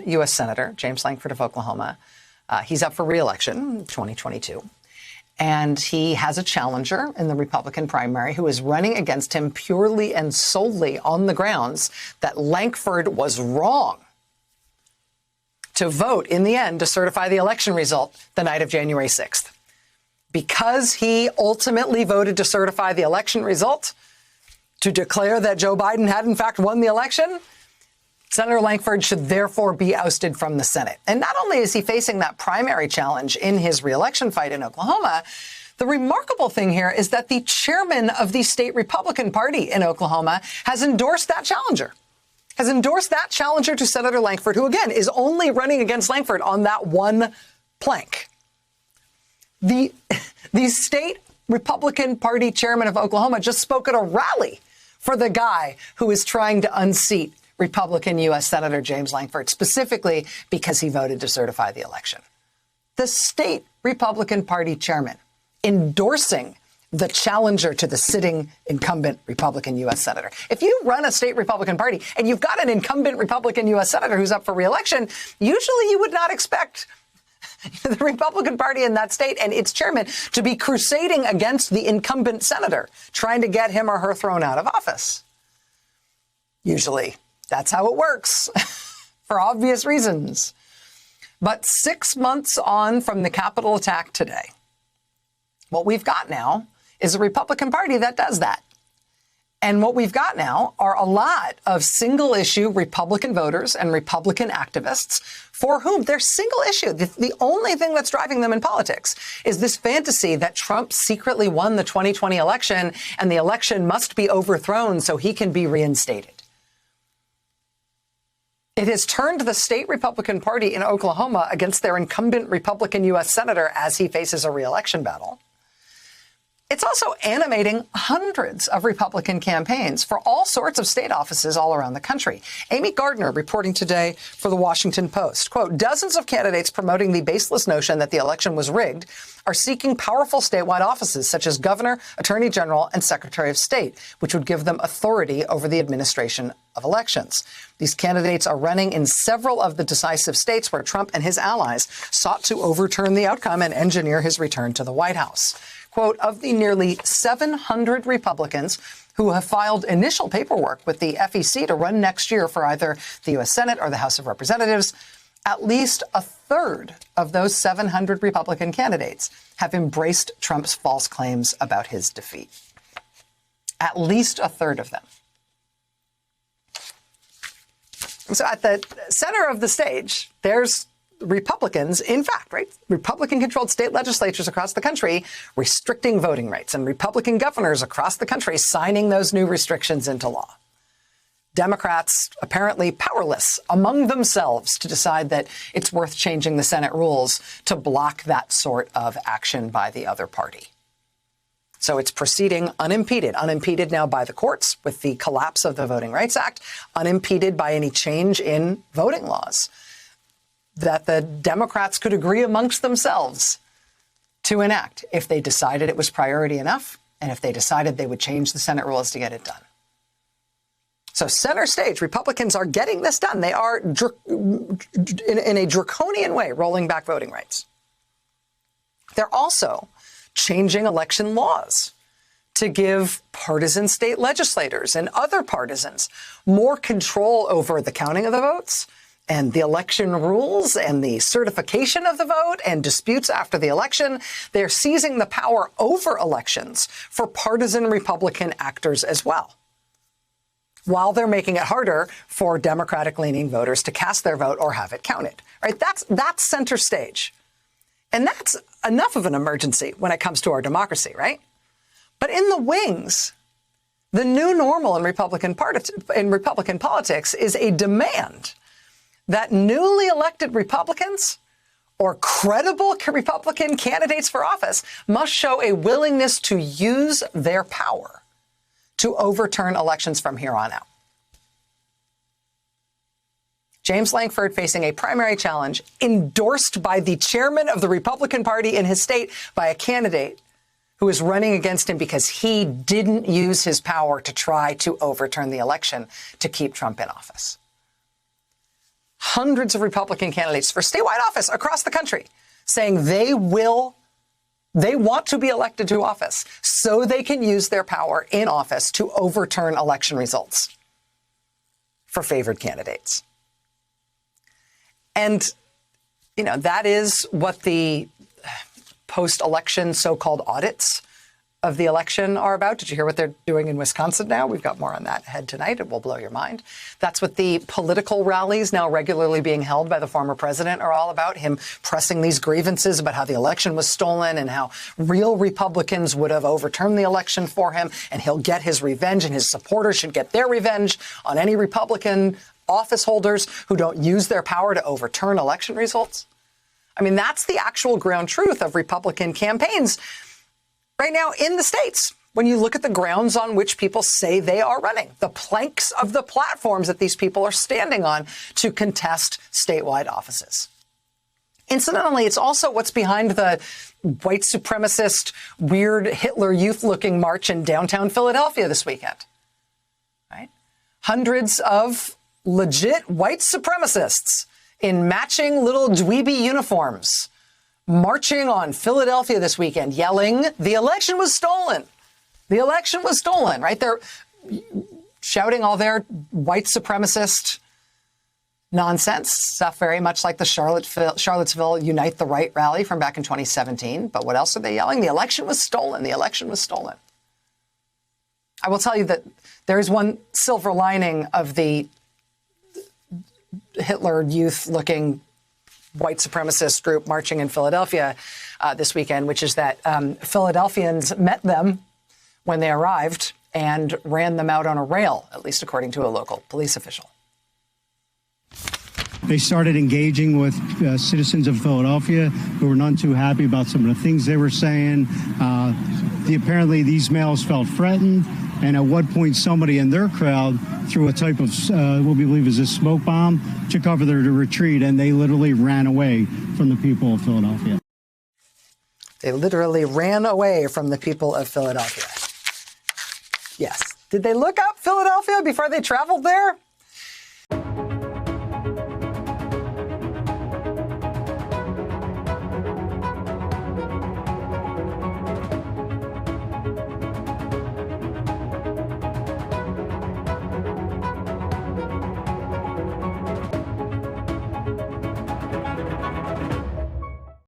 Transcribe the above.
U.S. Senator James Lankford of Oklahoma. He's up for re-election in 2022. And he has a challenger in the Republican primary who is running against him purely and solely on the grounds that Lankford was wrong to vote in the end to certify the election result the night of January 6th. Because he ultimately voted to certify the election result, to declare that Joe Biden had in fact won the election, Senator Lankford should therefore be ousted from the Senate. And not only is he facing that primary challenge in his reelection fight in Oklahoma, the remarkable thing here is that the chairman of the state Republican Party in Oklahoma has endorsed that challenger. To Senator Lankford, who, again, is only running against Lankford on that one plank. The state Republican Party chairman of Oklahoma just spoke at a rally for the guy who is trying to unseat Republican U.S. Senator James Lankford, specifically because he voted to certify the election. The state Republican Party chairman endorsing the challenger to the sitting incumbent Republican U.S. Senator. If you run a state Republican Party and you've got an incumbent Republican U.S. Senator who's up for re-election, usually you would not expect the Republican Party in that state and its chairman to be crusading against the incumbent senator, trying to get him or her thrown out of office. Usually, that's how it works, for obvious reasons. But 6 months on from the Capitol attack today, what we've got now is a Republican Party that does that. And what we've got now are a lot of single-issue Republican voters and Republican activists for whom their single issue, the only thing that's driving them in politics, is this fantasy that Trump secretly won the 2020 election and the election must be overthrown so he can be reinstated. It has turned the state Republican Party in Oklahoma against their incumbent Republican U.S. Senator as he faces a re-election battle. It's also animating hundreds of Republican campaigns for all sorts of state offices all around the country. Amy Gardner reporting today for the Washington Post, quote, dozens of candidates promoting the baseless notion that the election was rigged are seeking powerful statewide offices such as governor, attorney general, and secretary of state, which would give them authority over the administration of elections. These candidates are running in several of the decisive states where Trump and his allies sought to overturn the outcome and engineer his return to the White House. Quote, of the nearly 700 Republicans who have filed initial paperwork with the FEC to run next year for either the U.S. Senate or the House of Representatives, at least a third of those 700 Republican candidates have embraced Trump's false claims about his defeat. At least a third of them. So at the center of the stage, there's Republicans, in fact, right? Republican-controlled state legislatures across the country restricting voting rights and Republican governors across the country signing those new restrictions into law. Democrats apparently powerless among themselves to decide that it's worth changing the Senate rules to block that sort of action by the other party. So it's proceeding unimpeded now by the courts with the collapse of the Voting Rights Act, unimpeded by any change in voting laws that the Democrats could agree amongst themselves to enact if they decided it was priority enough and if they decided they would change the Senate rules to get it done. So center stage, Republicans are getting this done. They are, in a draconian way, rolling back voting rights. They're also changing election laws to give partisan state legislators and other partisans more control over the counting of the votes and the election rules and the certification of the vote and disputes after the election. They're seizing the power over elections for partisan Republican actors as well, while they're making it harder for Democratic-leaning voters to cast their vote or have it counted. Right? That's center stage. And that's enough of an emergency when it comes to our democracy, right? But in the wings, the new normal in Republican politics is a demand that newly elected Republicans or credible Republican candidates for office must show a willingness to use their power to overturn elections from here on out. James Lankford facing a primary challenge endorsed by the chairman of the Republican Party in his state by a candidate who is running against him because he didn't use his power to try to overturn the election to keep Trump in office. hundreds of Republican candidates for statewide office across the country saying they want to be elected to office so they can use their power in office to overturn election results for favored candidates. And, you know, that is what the post-election so-called audits of the election are about. Did you hear what they're doing in Wisconsin now? We've got more on that ahead tonight. It will blow your mind. That's what the political rallies now regularly being held by the former president are all about, him pressing these grievances about how the election was stolen and how real Republicans would have overturned the election for him, and he'll get his revenge and his supporters should get their revenge on any Republican office holders who don't use their power to overturn election results. I mean, that's the actual ground truth of Republican campaigns right now in the states. When you look at the grounds on which people say they are running, the planks of the platforms that these people are standing on to contest statewide offices. Incidentally, it's also what's behind the white supremacist, weird Hitler Youth-looking march in downtown Philadelphia this weekend. Right? Hundreds of legit white supremacists in matching little dweeby uniforms marching on Philadelphia this weekend, yelling, "The election was stolen. The election was stolen," right? They're shouting all their white supremacist nonsense, stuff very much like the Charlottesville Unite the Right rally from back in 2017. But what else are they yelling? The election was stolen. The election was stolen. I will tell you that there is one silver lining of the Hitler Youth-looking white supremacist group marching in Philadelphia this weekend, which is that Philadelphians met them when they arrived and ran them out on a rail, at least according to a local police official. They started engaging with citizens of Philadelphia who were none too happy about some of the things they were saying. Apparently, these males felt threatened, and at one point, somebody in their crowd threw a type of what we believe is a smoke bomb to cover their retreat, and they literally ran away from the people of Philadelphia. They literally ran away from the people of Philadelphia. Yes. Did they look up Philadelphia before they traveled there?